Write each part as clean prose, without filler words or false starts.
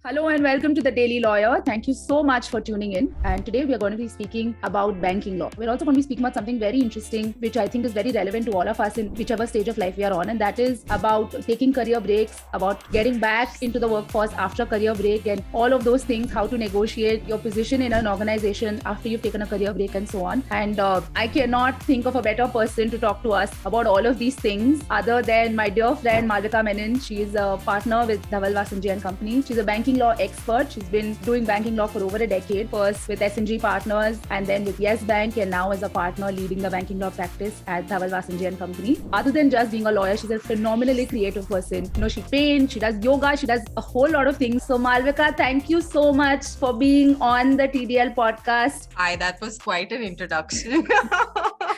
Hello and welcome to the Daily Lawyer. Thank you so much for tuning in. And today we are going to be speaking about banking law. We're also going to be speaking about something very interesting, which I think is very relevant to all of us in whichever stage of life we are on. And that is about taking career breaks, about getting back into the workforce after career break, and all of those things, how to negotiate your position in an organization after you've taken a career break and so on. And I cannot think of a better person to talk to us about all of these things other than my dear friend Malavika Menon. She is a partner with Dhaval, Vussonji and Company. She's a banking law expert. She's been doing banking law for over a decade, first with S&G Partners and then with Yes Bank, and now as a partner leading the banking law practice at Dhaval, Vussonji and Company. Other than just being a lawyer, she's a phenomenally creative person. She paints, she does yoga, she does a whole lot of things. So Malavika, thank you so much for being on the TDL podcast. Hi, that was quite an introduction.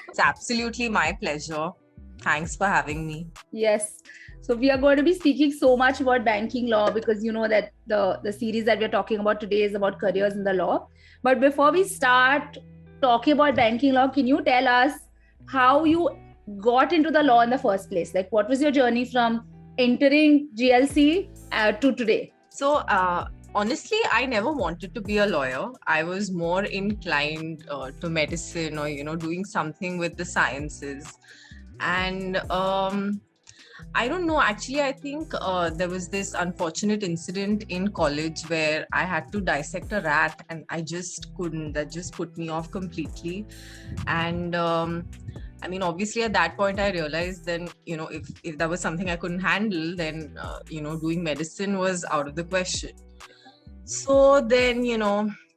It's absolutely my pleasure. Thanks for having me. Yes. So we are going to be speaking so much about banking law because you know that the series that we're talking about today is about careers in the law. But before we start talking about banking law, can you tell us how you got into the law in the first place? Like, what was your journey from entering GLC to today? So, honestly, I never wanted to be a lawyer. I was more inclined to medicine or, doing something with the sciences. And I don't know, actually, I think there was this unfortunate incident in college where I had to dissect a rat and I just couldn't. That just put me off completely. And obviously at that point I realized then, if that was something I couldn't handle, then, doing medicine was out of the question. So then,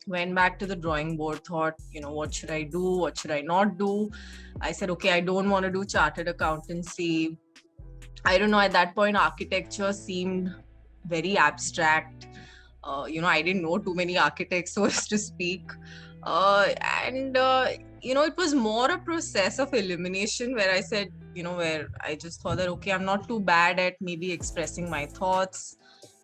went back to the drawing board, thought, what should I do? What should I not do? I said, okay, I don't want to do chartered accountancy. I don't know, at that point, architecture seemed very abstract. I didn't know too many architects, so as to speak. It was more a process of elimination where I said, where I just thought that, okay, I'm not too bad at maybe expressing my thoughts,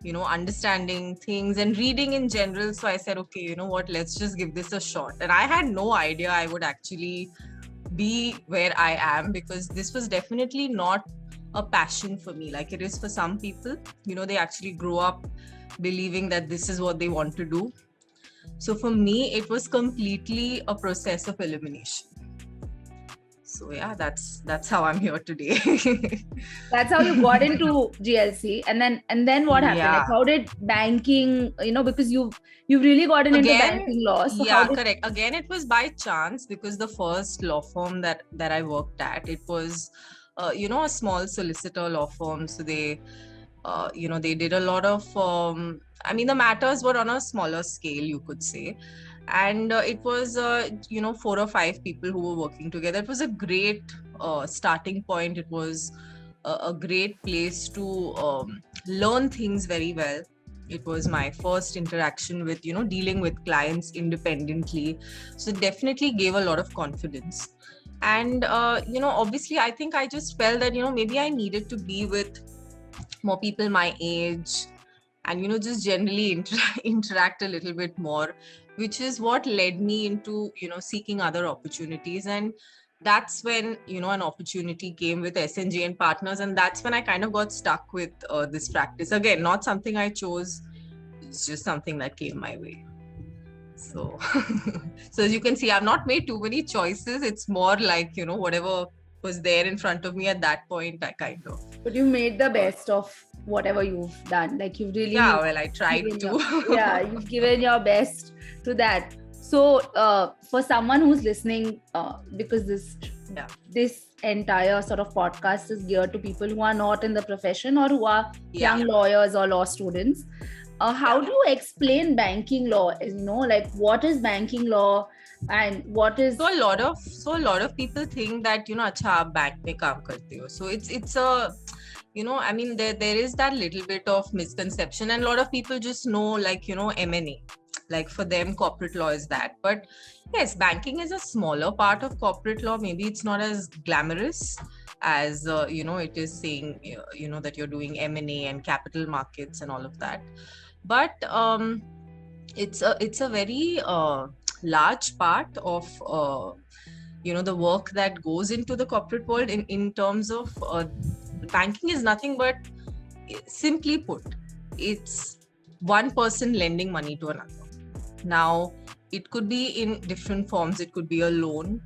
understanding things and reading in general. So I said, okay, you know what, let's just give this a shot. And I had no idea I would actually be where I am, because this was definitely not a passion for me like it is for some people. They actually grow up believing that this is what they want to do. So for me, it was completely a process of elimination. So yeah, that's how I'm here today. That's how you got into GLC, and then what happened? Yeah. Like, how did banking? Because you've really gotten into banking law. So correct. Again, it was by chance, because the first law firm that I worked at, it was a small solicitor law firm. So they they did a lot of the matters were on a smaller scale, you could say. And it was 4 or 5 people who were working together. It was a great starting point. It was a great place to learn things very well. It was my first interaction with dealing with clients independently, so it definitely gave a lot of confidence. And obviously I think I just felt that maybe I needed to be with more people my age and just generally interact a little bit more, which is what led me into seeking other opportunities. And that's when an opportunity came with S&G and Partners, and that's when I kind of got stuck with this practice. Again, not something I chose, it's just something that came my way. So so as you can see, I've not made too many choices. It's more like whatever was there in front of me at that point, I kind of. But you made the best of whatever you've done. Like, you've really I tried to. you've given your best to that. So for someone who's listening, because this entire sort of podcast is geared to people who are not in the profession or who are young lawyers or law students, how do you explain banking law? Like, what is banking law and what is... So a lot of people think that acha aap bank mein kaam karte ho. So it's a there is that little bit of misconception, and a lot of people just know like M&A. Like for them, corporate law is that. But yes, banking is a smaller part of corporate law. Maybe it's not as glamorous as it is saying that you're doing M&A and capital markets and all of that. But it's a very large part of the work that goes into the corporate world in terms of banking is nothing but, simply put, it's one person lending money to another. Now, it could be in different forms. It could be a loan,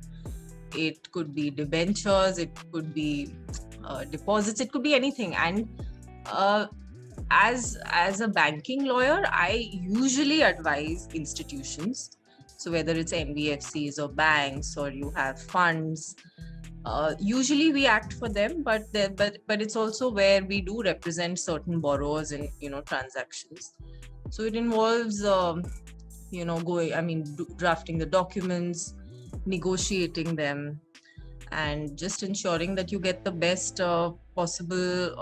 it could be debentures, it could be deposits, it could be anything. And as a banking lawyer, I usually advise institutions. So whether it's NBFCs or banks, or you have funds, usually we act for them, but it's also where we do represent certain borrowers in transactions. So it involves drafting the documents, negotiating them, and just ensuring that you get the best possible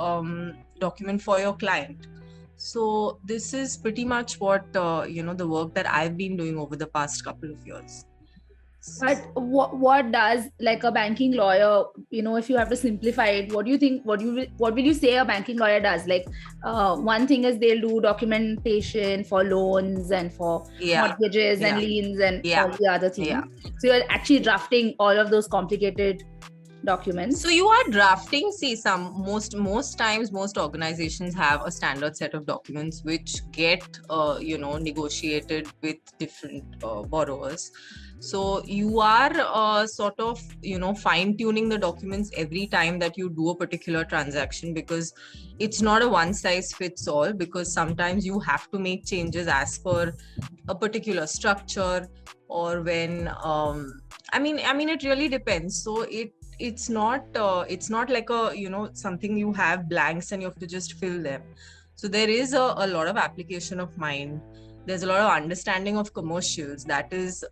document for your client. So this is pretty much what the work that I've been doing over the past couple of years. But what does, like, a banking lawyer, if you have to simplify it, what do you think, what will you say a banking lawyer does? Like, one thing is they'll do documentation for loans and for mortgages and liens and all the other things. So you're actually drafting all of those complicated documents. So you are drafting, most times most organizations have a standard set of documents which get negotiated with different borrowers. So you are sort of fine-tuning the documents every time that you do a particular transaction, because it's not a one-size-fits-all, because sometimes you have to make changes as per a particular structure, or when it really depends. So it's not like a something you have blanks and you have to just fill them. So there is a lot of application of mind. There's a lot of understanding of commercials. That is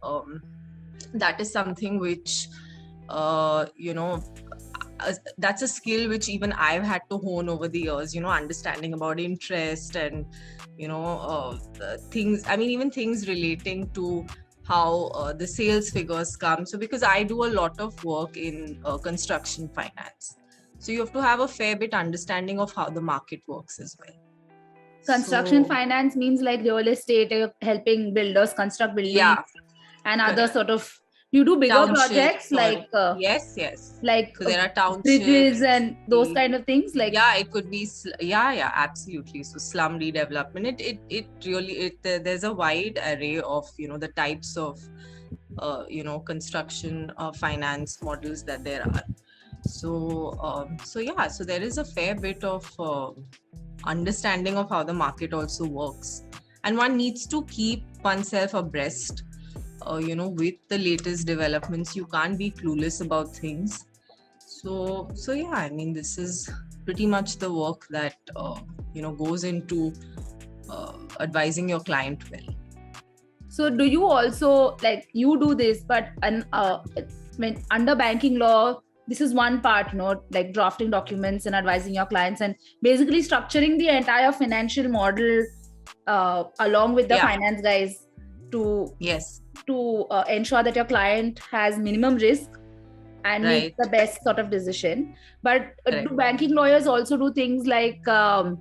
something which that's a skill which even I've had to hone over the years, understanding about interest and things, even things relating to how the sales figures come. So because I do a lot of work in construction finance, so you have to have a fair bit understanding of how the market works as well. Construction finance means like real estate, helping builders construct buildings and other sort of, you do bigger projects like yes, like so there are townships, bridges and those kind of things, like it could be absolutely. So slum redevelopment, it really there's a wide array of the types of construction finance models that there are. So there is a fair bit of understanding of how the market also works, and one needs to keep oneself abreast with the latest developments. You can't be clueless about things. So this is pretty much the work that goes into advising your client well. So do you also, like, you do this, but when under banking law, this is one part, like drafting documents and advising your clients and basically structuring the entire financial model along with the finance guys to ensure that your client has minimum risk and make the best sort of decision. But do banking lawyers also do things like there are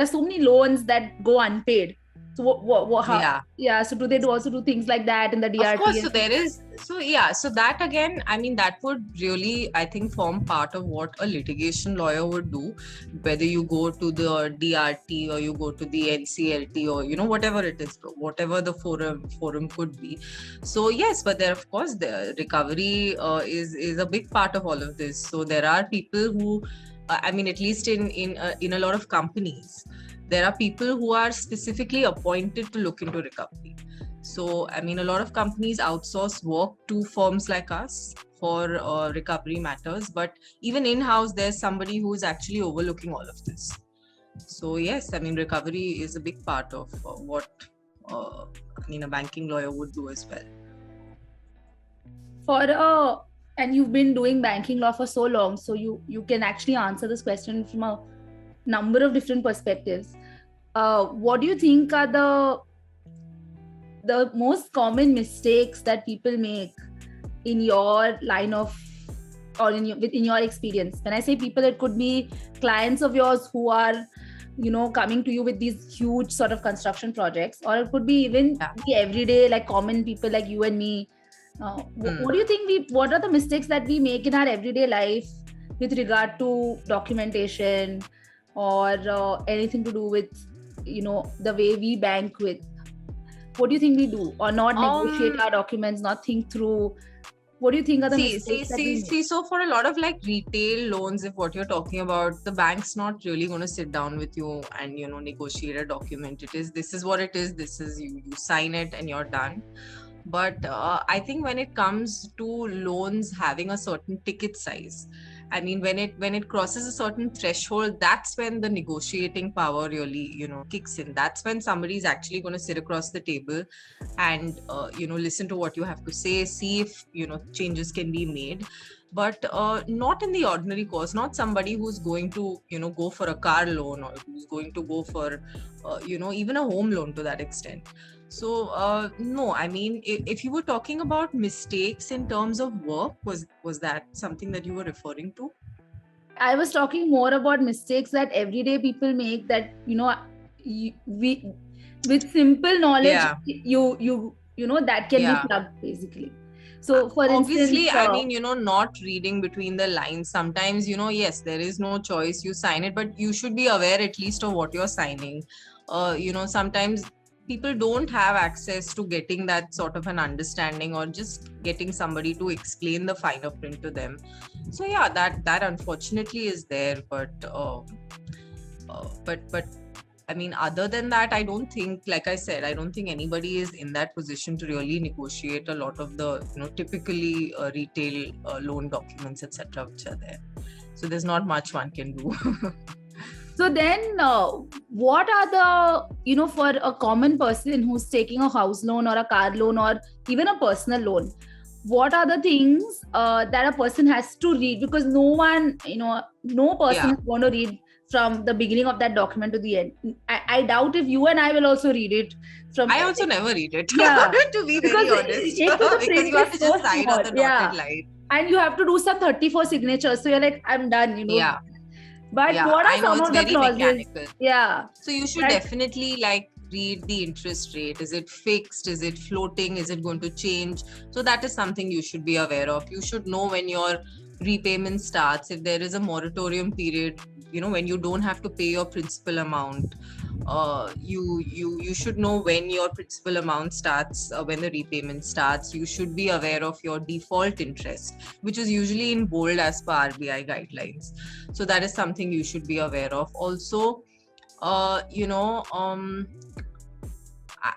so many loans that go unpaid? So so do they also do things like that in the DRT? Of course, so there is, so that again, that would really, I think, form part of what a litigation lawyer would do, whether you go to the DRT or you go to the NCLT or whatever it is, whatever the forum could be. So yes, but there, of course, the recovery is a big part of all of this. So there are people who at least in a lot of companies, there are people who are specifically appointed to look into recovery. So, a lot of companies outsource work to firms like us for recovery matters. But even in-house, there's somebody who is actually overlooking all of this. So, yes, recovery is a big part of what a banking lawyer would do as well. And you've been doing banking law for so long, so you can actually answer this question from a number of different perspectives. What do you think are the most common mistakes that people make in your line of, or in your experience? When I say people, it could be clients of yours who are coming to you with these huge sort of construction projects, or it could be even the everyday, like common people like you and me. What do you think what are the mistakes that we make in our everyday life with regard to documentation, or anything to do with, the way we bank with? What do you think we do? Or not negotiate our documents, not think through? What do you think are the mistakes that we make? So for a lot of like retail loans, if what you're talking about, the bank's not really going to sit down with you and, negotiate a document. This is what it is. This is you sign it and you're done. But I think when it comes to loans having a certain ticket size, I mean, when it crosses a certain threshold, that's when the negotiating power really, kicks in. That's when somebody's actually going to sit across the table and, listen to what you have to say, see if, changes can be made. But not in the ordinary course, not somebody who's going to, go for a car loan or who's going to go for, even a home loan to that extent. So, no, I mean, if you were talking about mistakes in terms of work, was that something that you were referring to? I was talking more about mistakes that everyday people make that, we with simple knowledge, you that can be plugged basically. So for obviously, instance, I mean, not reading between the lines. Sometimes, yes, there is no choice. You sign it, but you should be aware at least of what you're signing. Sometimes people don't have access to getting that sort of an understanding or just getting somebody to explain the finer print to them. So yeah, that unfortunately is there, but I mean, other than that, I don't think, like I said, I don't think anybody is in that position to really negotiate a lot of the, typically retail loan documents, etc., which are there. So there's not much one can do. So then, what are the, for a common person who's taking a house loan or a car loan or even a personal loan, what are the things that a person has to read? Because no person is going to read from the beginning of that document to the end. I doubt if you and I will also read it. I also never read it, yeah, to be very honest. Because you have to just sign on the dotted line. And you have to do some 34 signatures. So you're like, I'm done, Yeah. But what are some of the clauses? Mechanical. Yeah. So you should definitely read the interest rate. Is it fixed? Is it floating? Is it going to change? So that is something you should be aware of. You should know when your repayment starts. If there is a moratorium period, when you don't have to pay your principal amount, you should know when your principal amount starts, when the repayment starts. You should be aware of your default interest, which is usually in bold as per RBI guidelines. So that is something you should be aware of. Also,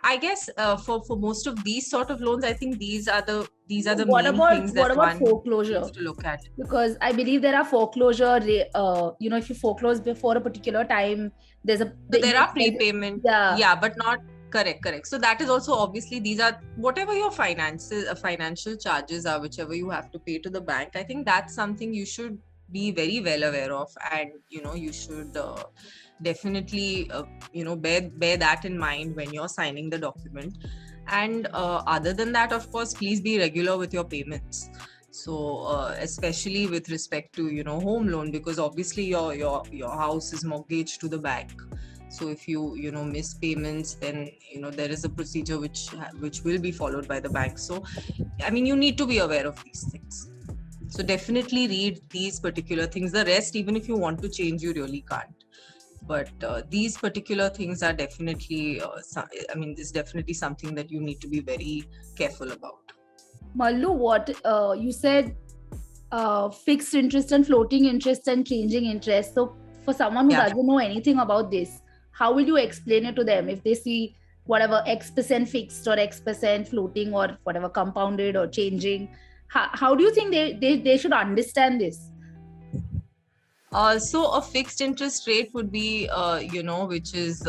I guess for most of these sort of loans, I think these are the main things that one foreclosure needs to look at. Because I believe there are foreclosure, if you foreclose before a particular time, there are prepayment, but not correct. So that is also, obviously, these are whatever your financial charges are, whichever you have to pay to the bank. I think that's something you should be very well aware of, and you should definitely bear that in mind when you're signing the document. And other than that, of course, please be regular with your payments. So especially with respect to home loan, because obviously your house is mortgaged to the bank. So if you miss payments, then there is a procedure which will be followed by the bank. So I mean, you need to be aware of these things. So definitely read these particular things. The rest, even if you want to change, you really can't. But these particular things are definitely, it's definitely something that you need to be very careful about. Mallu, what you said, fixed interest and floating interest and changing interest. So for someone who doesn't know anything about this, how will you explain it to them if they see whatever X% fixed or X% floating or whatever compounded or changing? How do you think they should understand this? So a fixed interest rate would be, which is,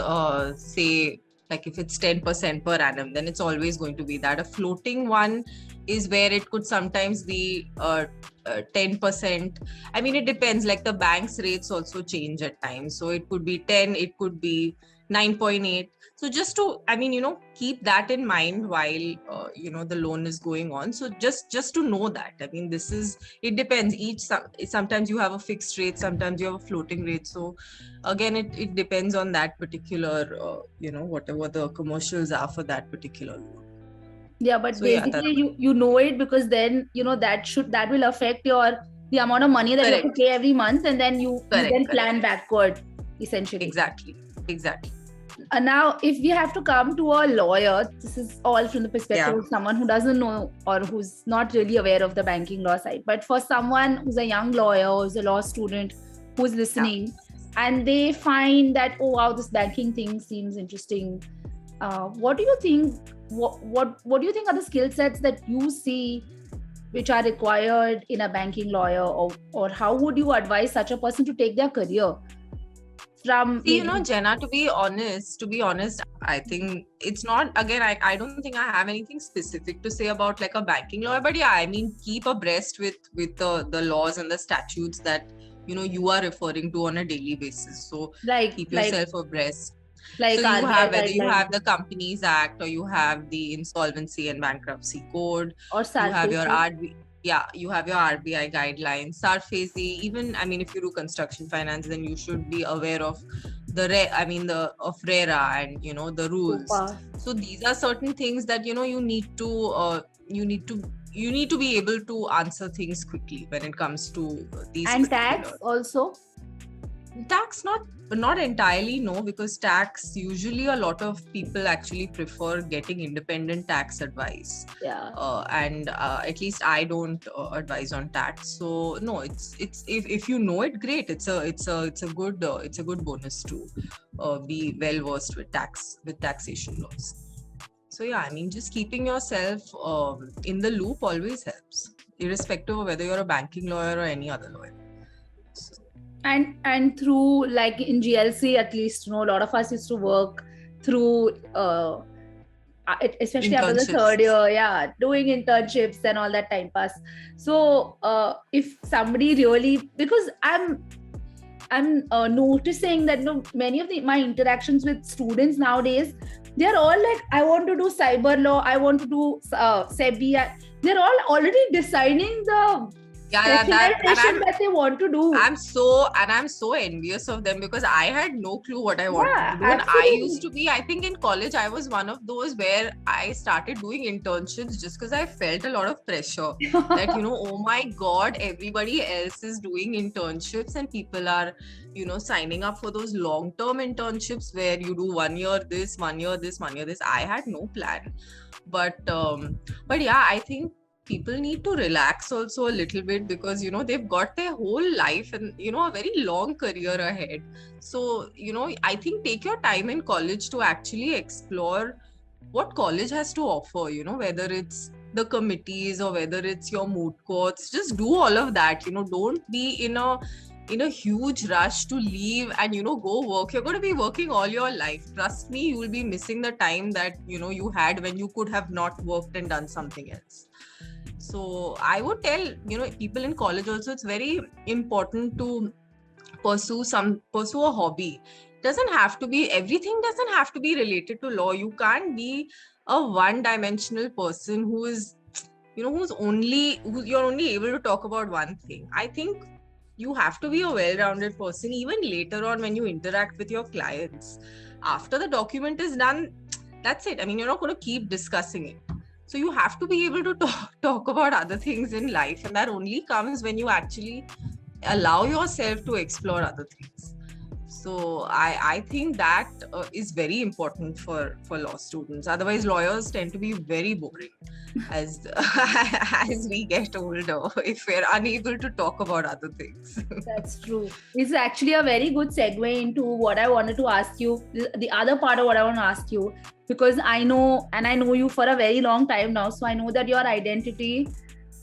say, like if it's 10% per annum, then it's always going to be that. A floating one is where it could sometimes be 10%. I mean, it depends. Like the bank's rates also change at times. So it could be 10, it could be 9.8. So just to, keep that in mind while, the loan is going on. So just to know that, it depends. Sometimes you have a fixed rate, sometimes you have a floating rate. So again, it depends on that particular, whatever the commercials are for that particular loan. Yeah, but so basically you know it, because then, that will affect the amount of money that you have to pay every month, and then you then plan backward. essentially. Exactly. Now, if we have to come to a lawyer, this is all from the perspective of someone who doesn't know or who's not really aware of the banking law side. But for someone who's a young lawyer, who's a law student, who's listening, and they find that, oh wow, this banking thing seems interesting. What do you think? What do you think are the skill sets that you see which are required in a banking lawyer, or how would you advise such a person to take their career? Jenna, to be honest, I think it's not, again, I don't think I have anything specific to say about like a banking lawyer, but I mean, keep abreast with the laws and the statutes that, you are referring to on a daily basis. So keep yourself abreast. So you have, whether you have the Companies Act, or you have the Insolvency and Bankruptcy Code, or you have your RBI. Yeah, you have your RBI guidelines, SARFAESI. Even, I mean, if you do construction finance, then you should be aware of of RERA and the rules. Super. So these are certain things that you need to be able to answer things quickly when it comes to these. And tax also. Tax not entirely, no, because tax, usually a lot of people actually prefer getting independent tax advice. And at least I don't advise on tax. So no, it's if you know it, great. It's a good bonus to be well versed with taxation laws. So I mean, just keeping yourself in the loop always helps, irrespective of whether you're a banking lawyer or any other lawyer. And through, like in GLC, at least, a lot of us used to work through, especially after the third year, doing internships and all that time pass. So if somebody really, because I'm noticing that many of my interactions with students nowadays, they're all like, I want to do cyber law, I want to do SEBI. They're all already deciding the that they want to do. I'm so envious of them, because I had no clue what I wanted to do. And I used to be, I think in college, I was one of those where I started doing internships just because I felt a lot of pressure that, oh my God, everybody else is doing internships and people are, signing up for those long-term internships where you do 1 year this, 1 year this, 1 year this. I had no plan. But I think people need to relax also a little bit, because they've got their whole life and a very long career ahead. So I think take your time in college to actually explore what college has to offer, whether it's the committees or whether it's your moot courts. Just do all of that. Don't be in a huge rush to leave and go work. You're going to be working all your life. Trust me, you will be missing the time that you had when you could have not worked and done something else. So I would tell people in college also, it's very important to pursue a hobby. Everything doesn't have to be related to law. You can't be a one-dimensional person who's you're only able to talk about one thing. I think you have to be a well-rounded person, even later on when you interact with your clients. After the document is done, that's it. I mean, you're not going to keep discussing it. So you have to be able to talk about other things in life, and that only comes when you actually allow yourself to explore other things. So I think that is very important for law students. Otherwise, lawyers tend to be very boring as we get older, if we're unable to talk about other things. That's true. It's actually a very good segue into what I wanted to ask you. The other part of what I want to ask you, because I know you for a very long time now. So I know that your identity,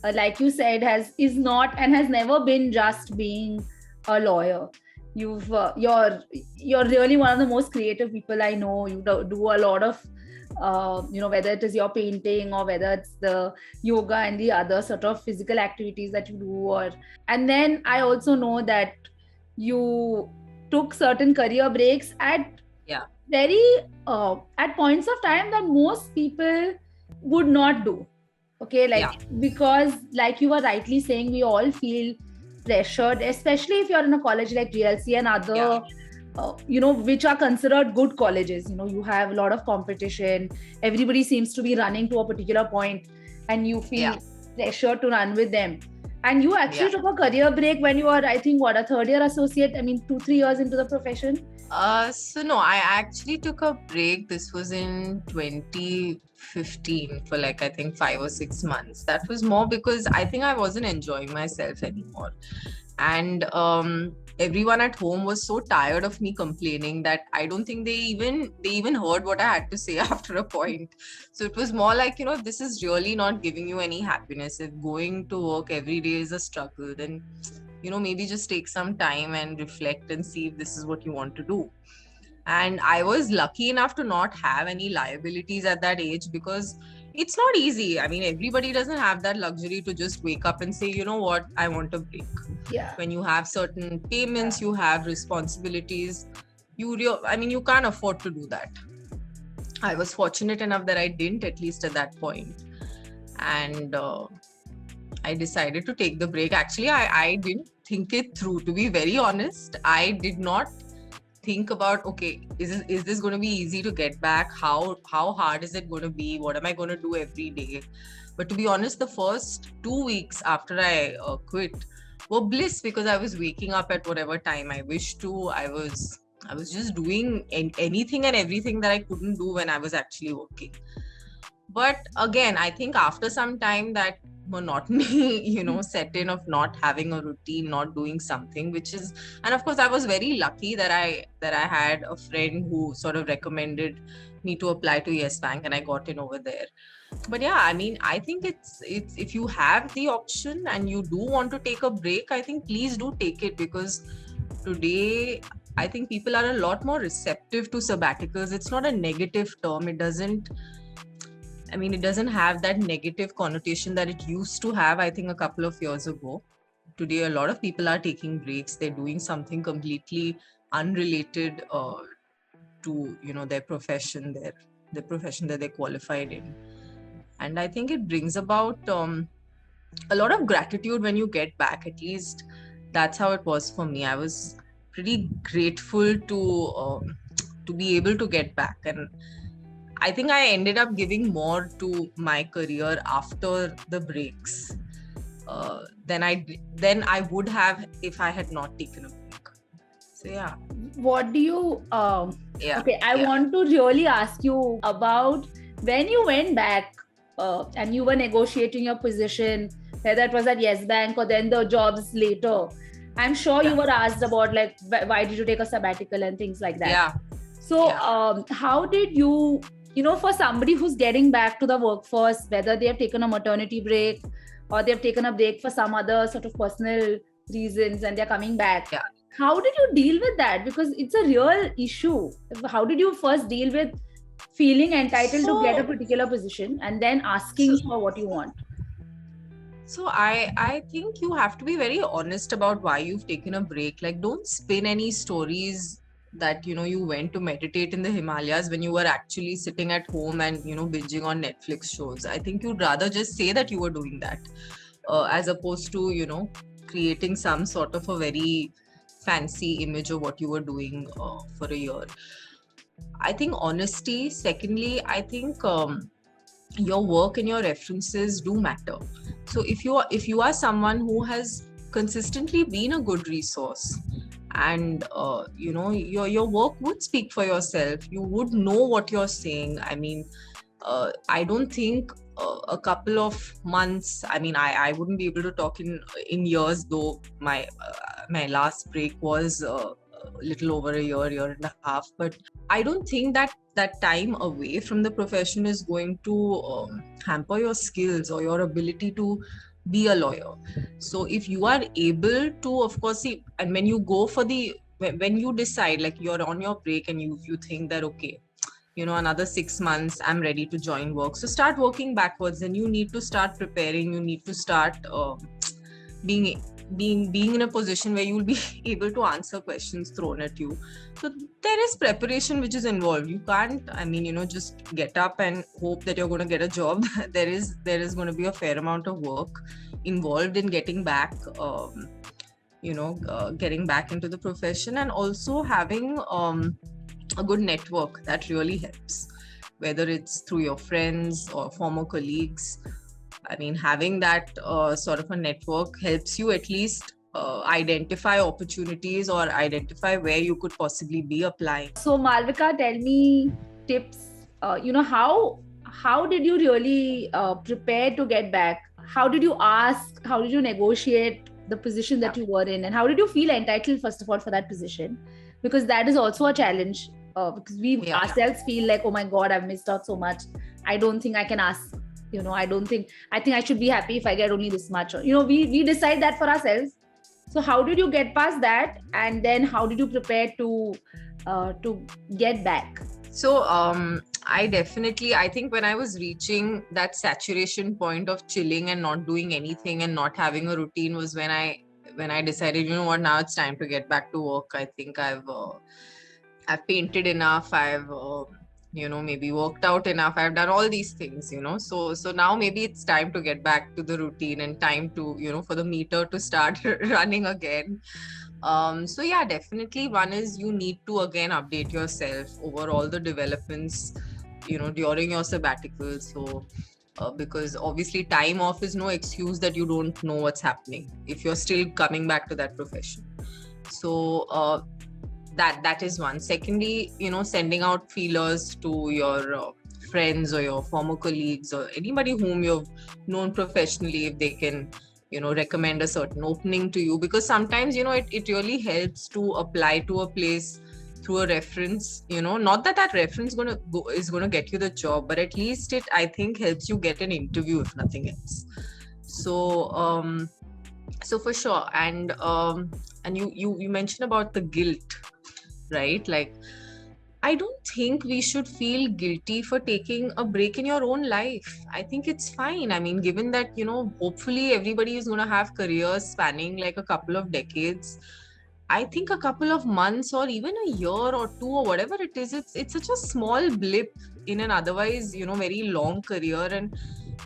like you said, has never been just being a lawyer. You're really one of the most creative people I know. You do a lot of whether it is your painting or whether it's the yoga and the other sort of physical activities that you do, and then I also know that you took certain career breaks at points of time that most people would not do. Because like you were rightly saying, we all feel pressured, especially if you're in a college like GLC and other which are considered good colleges. You have a lot of competition. Everybody seems to be running to a particular point and you feel pressure to run with them. And you actually Yeah. took a career break when you were, I think, a third year associate? I mean, 2-3 years into the profession? So no, I actually took a break. This was in 2015 for like, I think 5 or 6 months. That was more because I think I wasn't enjoying myself anymore. And everyone at home was so tired of me complaining that I don't think they even heard what I had to say after a point. So it was more like, this is really not giving you any happiness. If going to work every day is a struggle, then maybe just take some time and reflect and see if this is what you want to do. And I was lucky enough to not have any liabilities at that age, because it's not easy. I mean, everybody doesn't have that luxury to just wake up and say, you know what, I want a break. Yeah. When you have certain payments, you have responsibilities, you can't afford to do that. I was fortunate enough that I didn't, at least at that point. And I decided to take the break. Actually, I didn't think it through, to be very honest. I did not think about, okay, is this going to be easy to get back? How hard is it going to be? What am I going to do every day? But to be honest, the first 2 weeks after I quit were bliss, because I was waking up at whatever time I wished to. I was just doing anything and everything that I couldn't do when I was actually working. But again, I think after some time that monotony, set in of not having a routine, not doing something, and of course I was very lucky that I had a friend who sort of recommended me to apply to Yes Bank, and I got in over there. But yeah, I mean, I think it's if you have the option and you do want to take a break, I think please do take it, because today I think people are a lot more receptive to sabbaticals. It's not a negative term. It doesn't have that negative connotation that it used to have, I think, a couple of years ago. Today, a lot of people are taking breaks. They're doing something completely unrelated to, their profession, the profession that they're qualified in. And I think it brings about a lot of gratitude when you get back. At least that's how it was for me. I was pretty grateful to be able to get back. And I think I ended up giving more to my career after the breaks than I would have if I had not taken a break. So yeah. What do you I Yeah. want to really ask you about when you went back and you were negotiating your position, whether it was at Yes Bank or then the jobs later. I'm sure you were asked about like why did you take a sabbatical and things like that. Yeah. So how did you, for somebody who's getting back to the workforce, whether they have taken a maternity break or they've taken a break for some other sort of personal reasons and they're coming back, how did you deal with that? Because it's a real issue. How did you first deal with feeling entitled to get a particular position and then asking for what you want? So I think you have to be very honest about why you've taken a break. Like, don't spin any stories that, you went to meditate in the Himalayas when you were actually sitting at home and, binging on Netflix shows. I think you'd rather just say that you were doing that as opposed to, creating some sort of a very fancy image of what you were doing for a year. I think honesty. Secondly, I think your work and your references do matter. So if you are someone who has consistently been a good resource, and your work would speak for yourself, you would know what you're saying. I mean, I don't think a couple of months, I wouldn't be able to talk in years, though my last break was a little over a year and a half, but I don't think that time away from the profession is going to hamper your skills or your ability to be a lawyer. So if you are able to, of course, see, and when you go for when you decide, like, you're on your break and you think that, okay, another 6 months, I'm ready to join work. So start working backwards, and you need to start preparing. You need to start being in a position where you'll be able to answer questions thrown at you. So there is preparation which is involved. You can't, just get up and hope that you're going to get a job. There is going to be a fair amount of work involved in getting back, getting back into the profession, and also having a good network that really helps, whether it's through your friends or former colleagues. I mean, having that sort of a network helps you at least identify opportunities or identify where you could possibly be applying. So Malvika, tell me tips. How did you really prepare to get back? How did you ask? How did you negotiate the position that you were in, and how did you feel entitled first of all for that position? Because that is also a challenge. Because we ourselves feel like, oh my God, I've missed out so much. I don't think I can ask. I think I should be happy if I get only this much. We decide that for ourselves. So how did you get past that, and then how did you prepare to get back? So I think when I was reaching that saturation point of chilling and not doing anything and not having a routine was when I decided, you know what, now it's time to get back to work. I think I've painted enough. I've maybe worked out enough. I've done all these things, so now maybe it's time to get back to the routine and time to for the meter to start running again. So yeah, definitely one is you need to again update yourself over all the developments during your sabbatical. So because obviously time off is no excuse that you don't know what's happening if you're still coming back to that profession. So that is one. Secondly, sending out feelers to your friends or your former colleagues or anybody whom you've known professionally, if they can recommend a certain opening to you, because sometimes it really helps to apply to a place through a reference. Not that reference is gonna get you the job, but at least it, I think, helps you get an interview if nothing else. So for sure. And you mentioned about the guilt, right? Like, I don't think we should feel guilty for taking a break in your own life. I think it's fine. I mean, given that, hopefully everybody is going to have careers spanning like a couple of decades. I think a couple of months or even a year or two or whatever it is, it's such a small blip in an otherwise, very long career. And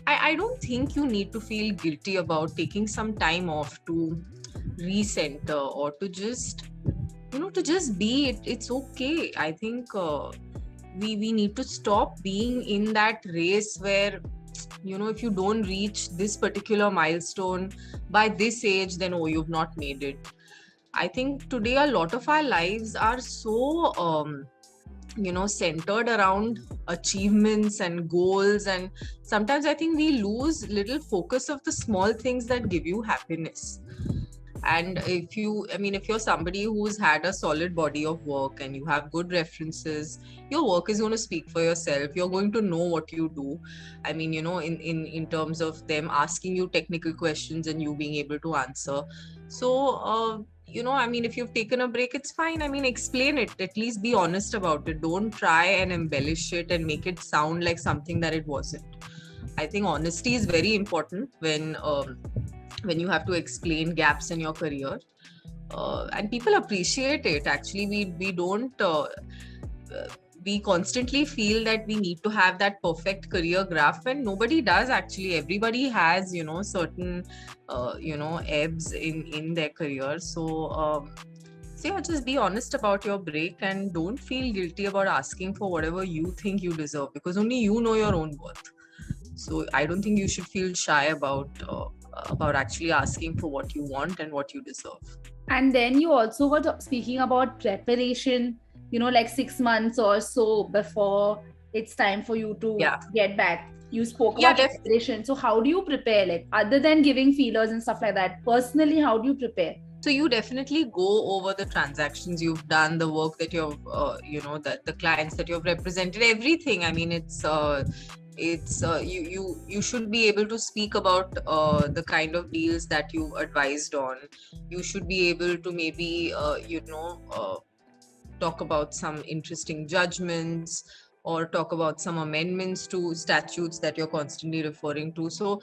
I don't think you need to feel guilty about taking some time off to recenter or to just be. It's okay. I think we need to stop being in that race where if you don't reach this particular milestone by this age, then you've not made it. I think today a lot of our lives are so centered around achievements and goals, and sometimes I think we lose little focus of the small things that give you happiness. And if you're somebody who's had a solid body of work and you have good references, your work is going to speak for yourself. You're going to know what you do. I mean, in terms of them asking you technical questions and you being able to answer. So, if you've taken a break, it's fine. I mean, explain it. At least be honest about it. Don't try and embellish it and make it sound like something that it wasn't. I think honesty is very important when you have to explain gaps in your career, and people appreciate it. Actually, we don't we constantly feel that we need to have that perfect career graph, and nobody does. Actually, everybody has certain ebbs in their career. So yeah, just be honest about your break and don't feel guilty about asking for whatever you think you deserve, because only you know your own worth. So I don't think you should feel shy about actually asking for what you want and what you deserve. And then you also were speaking about preparation, like 6 months or so before it's time for you to get back. You spoke about preparation. So how do you prepare? Like, other than giving feelers and stuff like that, personally, how do you prepare? So you definitely go over the transactions you've done, the work that you've, the clients that you've represented, everything. I mean, you should be able to speak about the kind of deals that you've advised on. You should be able to maybe talk about some interesting judgments or talk about some amendments to statutes that you're constantly referring to. So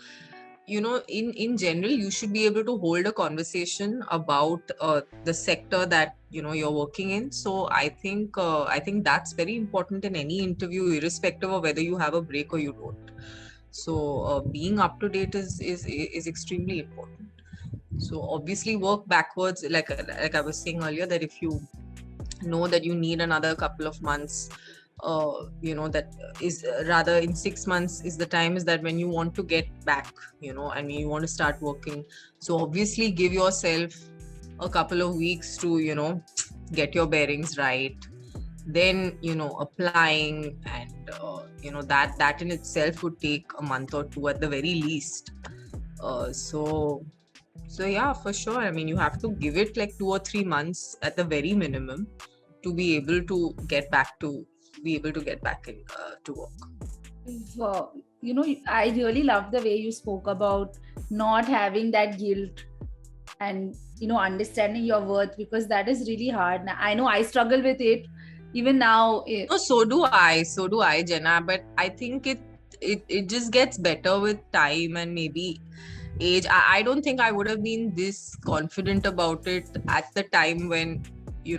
in general, you should be able to hold a conversation about the sector that you're working in. So I think that's very important in any interview, irrespective of whether you have a break or you don't. So being up to date is extremely important. So obviously work backwards, like I was saying earlier, that if you know that you need another couple of months that is rather in 6 months is the time is that when you want to get back, and you want to start working. So obviously give yourself a couple of weeks to, get your bearings right. Then, applying, and, that in itself would take a month or two at the very least. So yeah, for sure. I mean, you have to give it like 2 or 3 months at the very minimum to be able to get back in to work. I really love the way you spoke about not having that guilt and understanding your worth, because that is really hard. I know I struggle with it even now. No, so do I, Jenna. But I think it just gets better with time and maybe age. I don't think I would have been this confident about it at the time when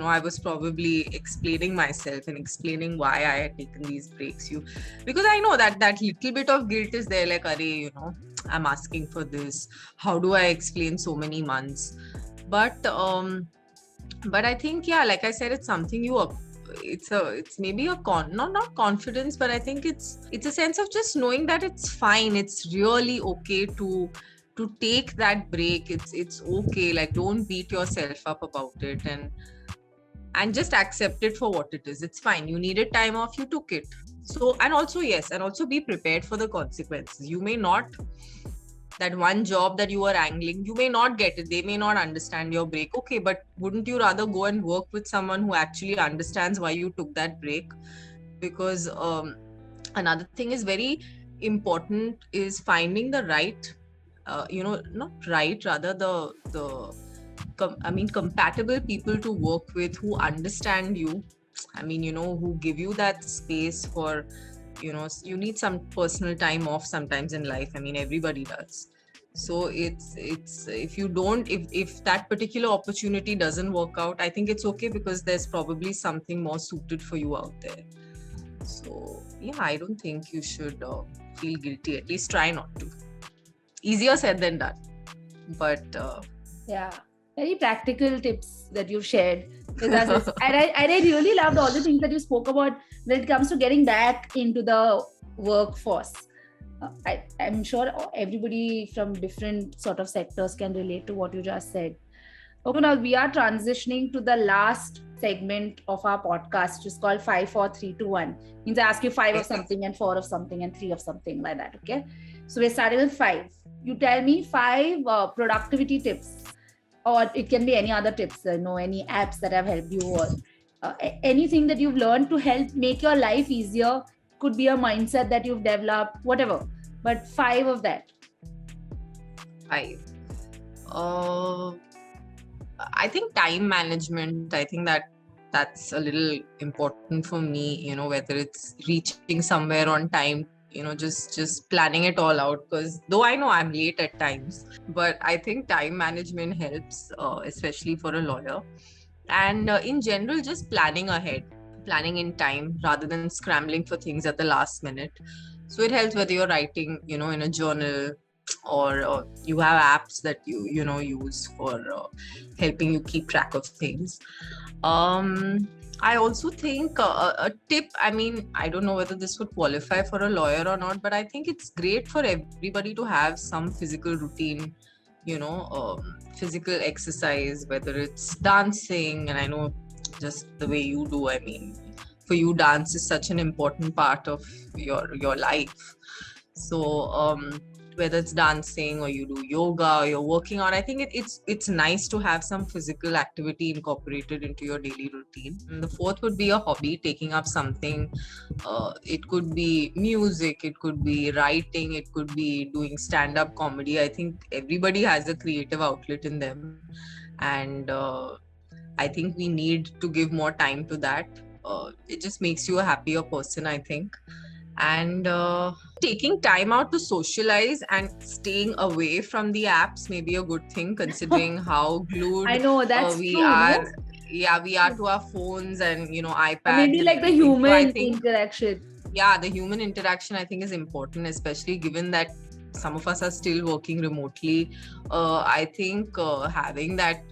I was probably explaining myself and explaining why I had taken these breaks. Because I know that little bit of guilt is there, like, I'm asking for this. How do I explain so many months? But I think, yeah, like I said, it's something it's maybe not confidence, but I think it's a sense of just knowing that it's fine. It's really okay to take that break. It's okay. Like, don't beat yourself up about it, and just accept it for what it is. It's fine. You needed time off, you took it. So, and also be prepared for the consequences. You may not, that one job that you were angling, you may not get it. They may not understand your break. Okay, but wouldn't you rather go and work with someone who actually understands why you took that break? Because another thing is very important is finding the right, not right, rather compatible people to work with, who understand you. Who give you that space for, you need some personal time off sometimes in life. Everybody does. So it's if that particular opportunity doesn't work out, I think it's okay, because there's probably something more suited for you out there. So yeah, I don't think you should feel guilty. At least try not to. Easier said than done. But yeah, very practical tips that you've shared with us. And I really loved all the things that you spoke about when it comes to getting back into the workforce. I'm sure everybody from different sort of sectors can relate to what you just said. Okay, now we are transitioning to the last segment of our podcast, which is called 5, 4, 3, 2, 1. Means I ask you 5 of something and 4 of something and 3 of something, like that. Okay. So we're starting with 5. You tell me 5 productivity tips, or it can be any other tips, any apps that have helped you, or anything that you've learned to help make your life easier. Could be a mindset that you've developed, whatever, but 5 of that. 5. I think time management. I think that's a little important for me, whether it's reaching somewhere on time, just planning it all out, because though I know I'm late at times, but I think time management helps, especially for a lawyer. And in general, just planning ahead, planning in time rather than scrambling for things at the last minute. So it helps whether you're writing, in a journal, or you have apps that you use for helping you keep track of things. I also think a tip, I don't know whether this would qualify for a lawyer or not, but I think it's great for everybody to have some physical routine, physical exercise, whether it's dancing. And I know just the way you do, for you, dance is such an important part of your life. So whether it's dancing or you do yoga or you're working out, I think it's nice to have some physical activity incorporated into your daily routine. And the 4th would be a hobby, taking up something. It could be music, it could be writing, it could be doing stand-up comedy. I think everybody has a creative outlet in them, and I think we need to give more time to that. It just makes you a happier person, I think. And taking time out to socialize and staying away from the apps may be a good thing, considering how glued I know that's we true, are. no? Yeah, we are to our phones and iPads. Maybe like the human interaction. Yeah, the human interaction I think is important, especially given that some of us are still working remotely. I think having that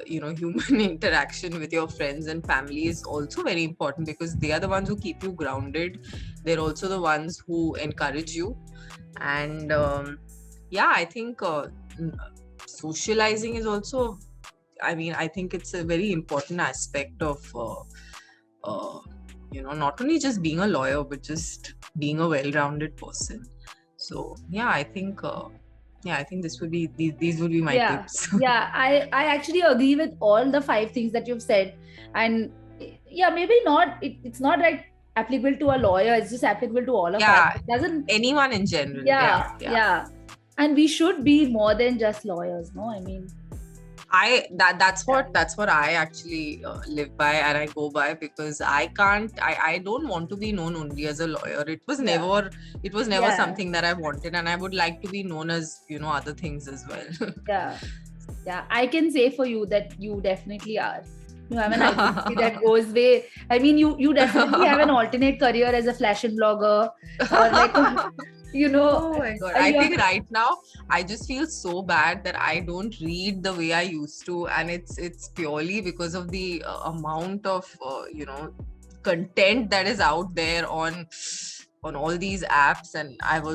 human interaction with your friends and family is also very important, because they are the ones who keep you grounded. They're also the ones who encourage you. And I think socializing is also, I think it's a very important aspect of not only just being a lawyer, but just being a well-rounded person. So I think this would be these would be my tips. I actually agree with all the 5 things that you've said. And maybe not, it's not like applicable to a lawyer, it's just applicable to all of us. It doesn't, anyone in general. And we should be more than just lawyers, no? I mean, that's what I actually live by and I go by, because I don't want to be known only as a lawyer. It was never something that I wanted, and I would like to be known as other things as well. I can say for you that you definitely are. You have an identity that goes way. I mean, you definitely have an alternate career as a fashion blogger, or like Oh my God. I think right now I just feel so bad that I don't read the way I used to, and it's purely because of the amount of content that is out there on all these apps, and I'm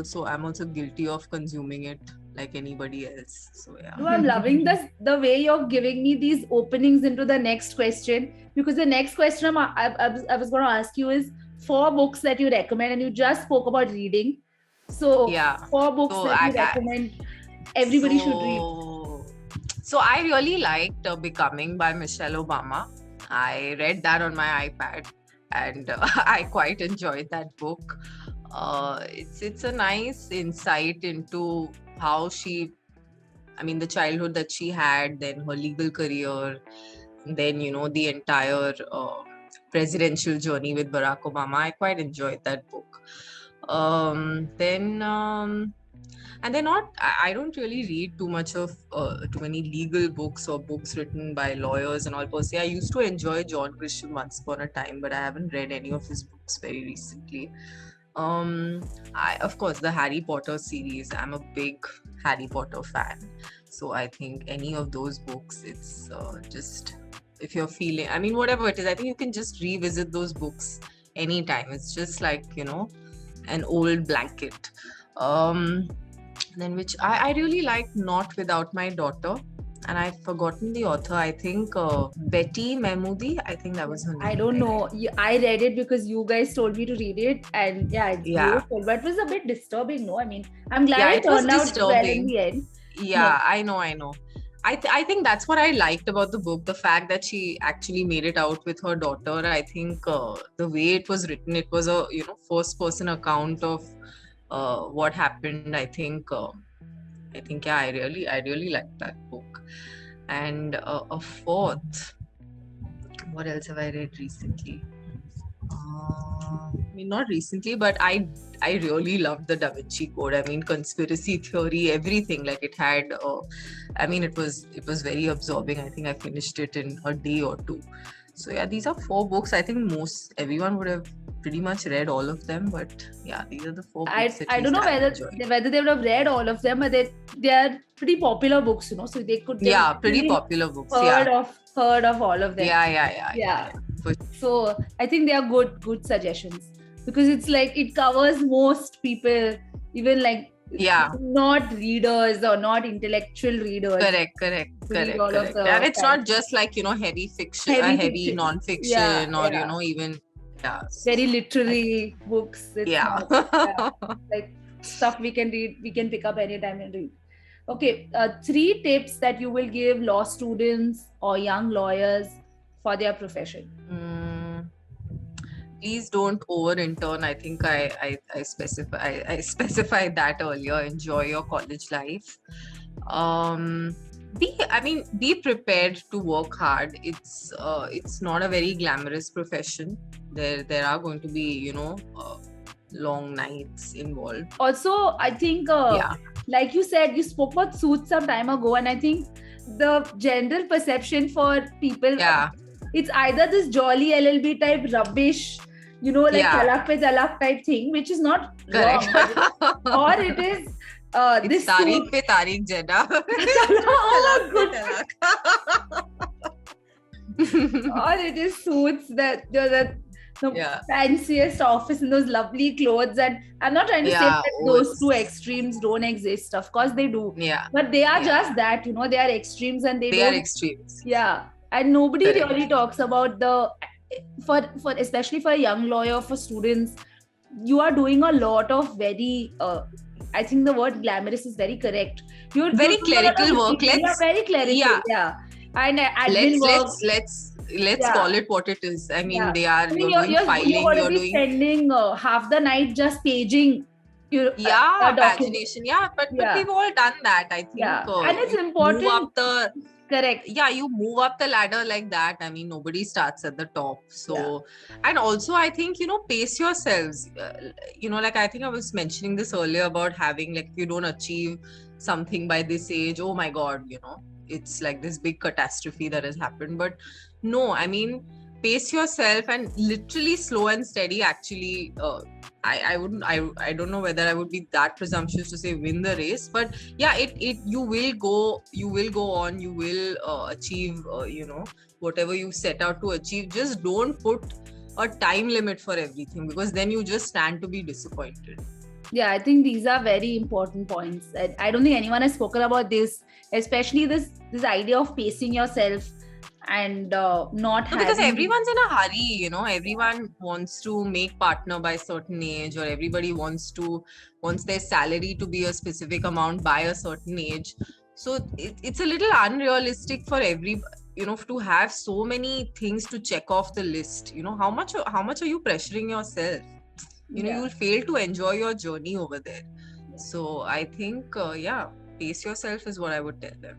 also guilty of consuming it like anybody else. So I'm loving the way you're giving me these openings into the next question, because the next question I was going to ask you is 4 books that you recommend, and you just spoke about reading. So 4 books that you recommend everybody should read. So I really liked Becoming by Michelle Obama. I read that on my iPad, and I quite enjoyed that book. It's a nice insight into how the childhood that she had, then her legal career, then the entire presidential journey with Barack Obama. I quite enjoyed that book. I don't really read too many legal books or books written by lawyers and all per se. I used to enjoy John Grisham once upon a time, but I haven't read any of his books very recently. Of course, the Harry Potter series, I'm a big Harry Potter fan. So I think any of those books, it's just, if you're feeling, whatever it is, I think you can just revisit those books anytime. It's just like, an old blanket. Then which I really like Not Without My Daughter, and I've forgotten the author. I think Betty Mahmoodi, I think that was her name. I don't know. I read it because you guys told me to read it, and it's beautiful, but it was a bit disturbing. No, I'm glad it turned out well in the end. I know. I think that's what I liked about the book, the fact that she actually made it out with her daughter. I think the way it was written, it was a first person account of what happened. I really liked that book. And a 4th, what else have I read recently? Not recently, but I really loved the Da Vinci Code. Conspiracy theory, everything. Like it had, it was very absorbing. I think I finished it in a day or 2. So these are 4 books. I think everyone would have pretty much read all of them. But these are the 4 books. I don't know whether they would have read all of them, but they are pretty popular books, so they could. Pretty popular books. Heard of all of them. Yeah. So I think they are good suggestions, because it's like it covers most people, even like not readers or not intellectual readers. Correct. And it's not just like heavy fiction, heavy non-fiction, or even very literary books. It's not, like stuff we can read, we can pick up anytime and read. Okay, 3 tips that you will give law students or young lawyers for their profession. Please don't over-intern. I think I specified that earlier. Enjoy your college life. Be prepared to work hard. It's not a very glamorous profession. There are going to be long nights involved. Also, I think like you said, you spoke about suits some time ago, and I think the general perception for people, it's either this jolly LLB type rubbish, like talak pe talak type thing, which is not wrong, or it is It's this Tariq suit. pe Tariq Jeda. Oh, good. Talak. Or it is suits that the Yeah. fanciest office in those lovely clothes. And I'm not trying to say Yeah. that Oh, those two it's extremes don't exist. Of course they do. yeah. But they are Yeah. just that, they are extremes and they They are don't. extremes. Yeah. And nobody Correct. really talks about for especially for a young lawyer, for students, you are doing a lot of very I think the word glamorous is very correct. You're Very doing a lot of clerical work. very clerical, Yeah. and admin work. Let's Yeah, call it what it is. I mean, yeah. I mean, you're doing you're filing, going to you're be doing spending half the night just paging a document. pagination. Yeah, but Yeah, we've all done that. I think yeah, and it's you move up important. the Correct. you move up the ladder like that. I mean, nobody starts at the top. Yeah. So, and also I think, pace yourselves. Like I think I was mentioning this earlier about having, like, if you don't achieve something by this age, oh my God, it's like this big catastrophe that has happened. But no, I mean, pace yourself and literally slow and steady actually. I don't know whether I would be that presumptuous to say win the race, but yeah, you will go on, you will achieve whatever you set out to achieve. Just don't put a time limit for everything, because then you just stand to be disappointed. Yeah, I think these are very important points. I don't think anyone has spoken about this, especially this idea of pacing yourself and not No, because having. everyone's in a hurry, everyone wants to make partner by a certain age, or everybody wants their salary to be a specific amount by a certain age. So it's a little unrealistic for to have so many things to check off the list. How much are you pressuring yourself? You'll fail to enjoy your journey over there. So I think, pace yourself is what I would tell them.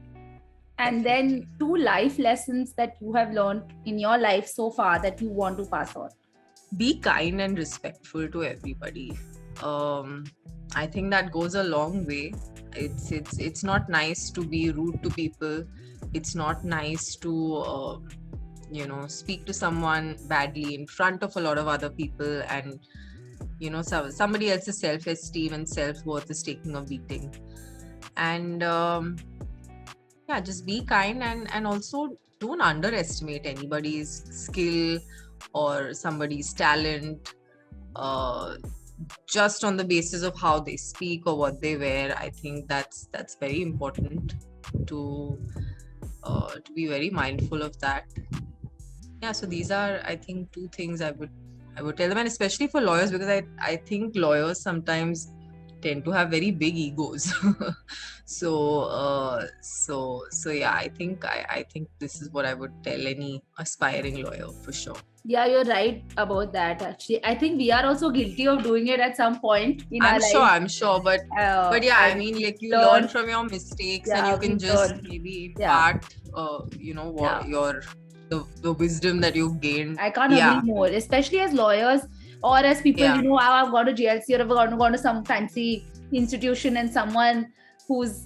And Definitely. then 2 life lessons that you have learned in your life so far that you want to pass on. Be kind and respectful to everybody. I think that goes a long way. It's not nice to be rude to people. It's not nice to speak to someone badly in front of a lot of other people, and somebody else's self-esteem and self-worth is taking a beating. And just be kind, and also don't underestimate anybody's skill or somebody's talent just on the basis of how they speak or what they wear. I think that's very important to be very mindful of that. Yeah, so these are, I think, 2 things I would tell them, and especially for lawyers, because I think lawyers sometimes tend to have very big egos. So yeah, I think this is what I would tell any aspiring lawyer for sure. Yeah, you're right about that. Actually, I think we are also guilty of doing it at some point in our life. I'm sure, but yeah, I mean, like, you learn from your mistakes, and you can just maybe impart, the wisdom that you've gained. I can't agree more, especially as lawyers or as people, I've gone to GLC or I've gone to some fancy institution, and someone who's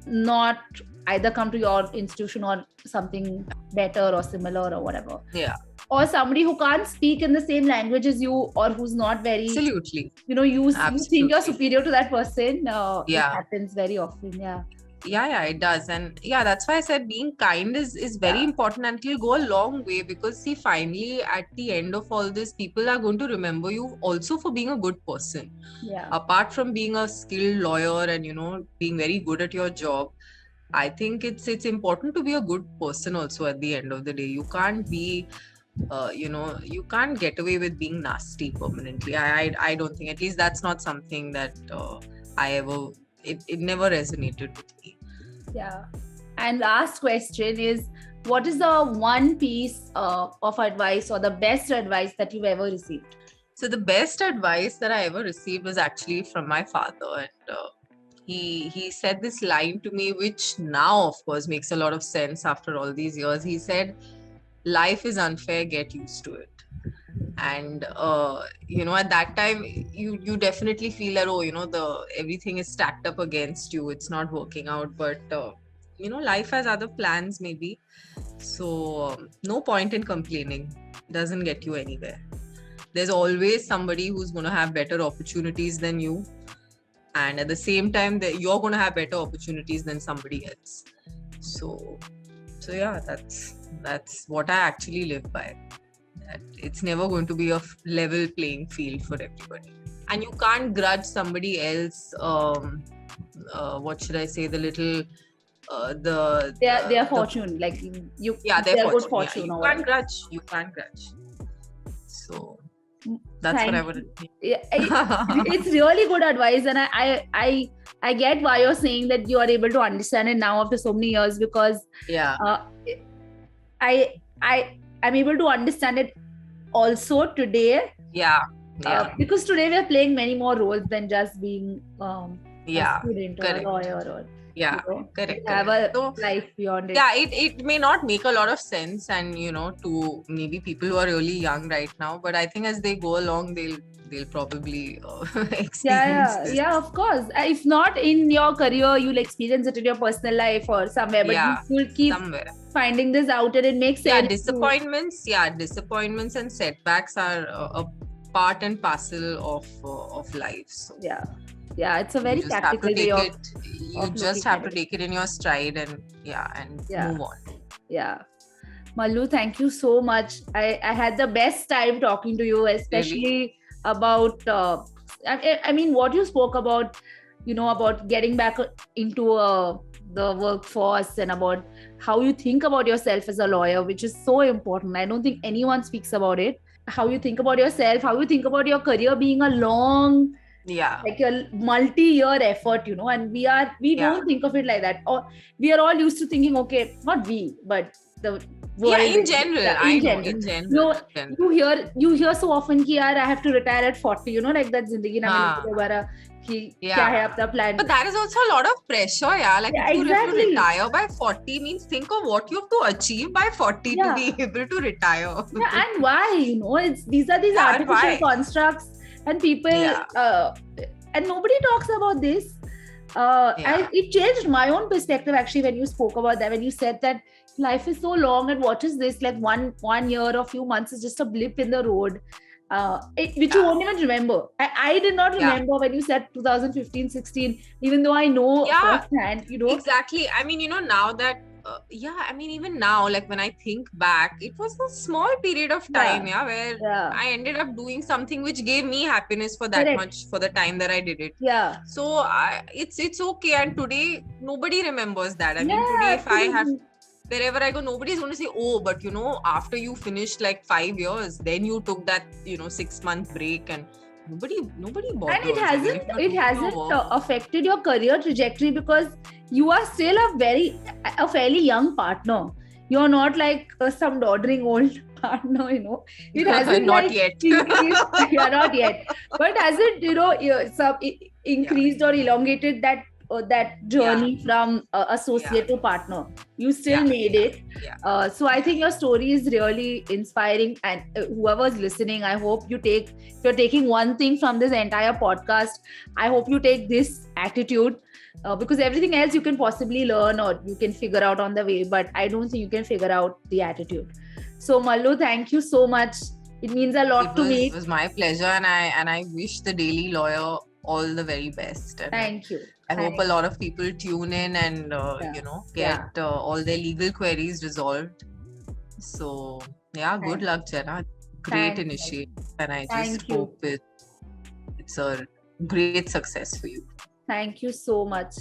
not either come to your institution or something better or similar or whatever. Yeah. Or somebody who can't speak in the same language as you, or who's not very. Absolutely. You think you're superior to that person. It Yeah. happens very often. Yeah. Yeah, it does. And yeah, that's why I said being kind is very important, and it'll go a long way, because see, finally at the end of all this, people are going to remember you also for being a good person. Yeah. Apart from being a skilled lawyer and being very good at your job, I think it's important to be a good person also at the end of the day. You can't be you can't get away with being nasty permanently. I don't think, at least that's not something that it never resonated with me. Yeah. And last question is, what is the one piece of advice or the best advice that you've ever received? So the best advice that I ever received was actually from my father, and he said this line to me, which now of course makes a lot of sense after all these years. He said, "Life is unfair, get used to it." And at that time you definitely feel that everything is stacked up against you, it's not working out, but life has other plans maybe. So no point in complaining, doesn't get you anywhere. There's always somebody who's going to have better opportunities than you. and at the same time that you're going to have better opportunities than somebody else. So yeah, that's what I actually live by. That it's never going to be a level playing field for everybody, and you can't grudge somebody else. What should I say? The little their fortune, like you their their good fortune. fortune. You or can't whatever. grudge. You can't grudge. So that's what I would. Yeah, it's really good advice, and I get why you're saying that you are able to understand it now after so many years, because I'm able to understand it also today. Because today we are playing many more roles than just being a student or correct. a lawyer or Correct. Have a life beyond it. It may not make a lot of sense, and to maybe people who are really young right now, but I think as they go along, they'll probably experience this. Yeah, of course. If not in your career, you'll experience it in your personal life or somewhere, but you'll keep finding this out, and it makes sense. Disappointments and setbacks are a part and parcel of life. So it's a very practical way of you just have to take it in your stride and move on. Mallu, thank you so much. I had the best time talking to you, especially about I mean what you spoke about, about getting back into the workforce, and about how you think about yourself as a lawyer, which is so important. I don't think anyone speaks about it. How you think about yourself, how you think about your career being a long, like a multi-year effort, and we don't think of it like that. Or we are all used to thinking, okay, not we, but the world in general. You hear so often ki yaar, I have to retire at 40, like that zindagi na milne dobara ki kya hai apna plan. But that is also a lot of pressure, like if you have to retire by 40 means think of what you have to achieve by 40 to be able to retire. And why, these are artificial constructs, and people and nobody talks about this. It changed my own perspective actually when you spoke about that, when you said that life is so long, and what is this, like one year or few months is just a blip in the road, which you won't even remember. I did not remember when you said 2015-16, even though I know firsthand, exactly. I mean, now that even now, like when I think back, it was a small period of time where I ended up doing something which gave me happiness for that much, for the time that I did it. So it's okay. And today nobody remembers that. I mean, today if I have, wherever I go, nobody's going to say, oh, but after you finished like 5 years, then you took that 6-month break, and nobody bothers. And it hasn't affected your career trajectory, because you are still a fairly young partner. You're not like some doddering old partner, It hasn't not yet. Not yet. But has it, increased or elongated that journey from associate to partner? You still made it. So I think your story is really inspiring, and whoever's listening, I hope if you're taking one thing from this entire podcast, I hope you take this attitude, because everything else you can possibly learn or you can figure out on the way, but I don't think you can figure out the attitude. So Mallu, thank you so much. It means a lot to me. It was my pleasure, and I wish the Daily Lawyer all the very best. And thank you. I hope a lot of people tune in and get all their legal queries resolved. So good luck, Jenna. Great initiative, and I just hope it's a great success for you. Thank you so much.